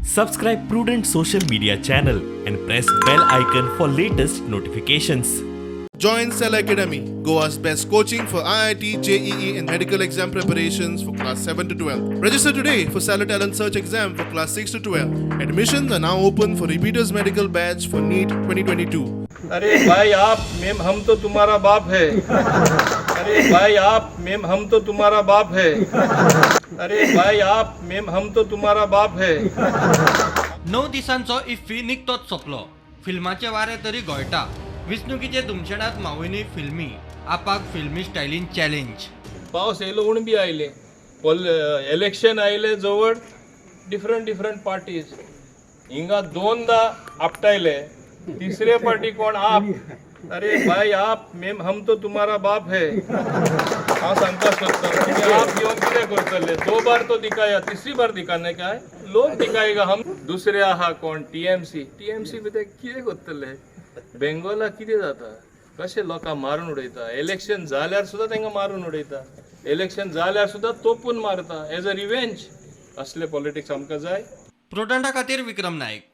Subscribe Prudent Social Media channel and press bell icon for latest notifications. Join Cell Academy, Goa's best coaching for IIT, JEE, and medical exam preparations for class 7 to 12. Register today for Cell Talent Search exam for class 6 to 12. Admissions are now open for repeaters medical batch for NEET 2022. अरे भाई आप ma'am हम तो तुम्हारा बाप है। अरे भाई आप मेम हम तो तुम्हारा बाप है। अरे भाई आप मेम हम तो तुम्हारा बाप है। 9 दिसांचो इफ्फी निकतोच सोंपलो. फिल्माचे वारे तरी गोळटा. विष्णुकीचे दुमशेणात मावयनी फिल्मी आपाक फिल्मी स्टायलीन चॅलेंज. पावस येयलो म्हूण बी आयले. इलेक्शन आयले जवळ डिफरंट पार्टीज. हिंगा दोनदा आपटायले. तिसरे पार्टी कोण आप. अरे भाई आप मेम हम तो तुम्हारा बाप है. हाँ सांगता सोचता तुम्ही आप येऊन कितें करतले. 2 बार तो दिखाया, तीसरी बार दिखाने का है. लोक दिखाएगा हम. दुसरे आहा कोण टीएमसी भितर कितें करतले. बेंगोला कितें जाता. कशे लोकांक मारून उडयता. इलेक्शन जाल्यार सुद्दां तांकां मारून उडयता. इलेक्शन जाल्यार सुद्दां तोपून मारता एज अ रिवेंज. असले पॉलिटिक्स आमकां जाय. प्रोडंटा खातीर विक्रम नायक.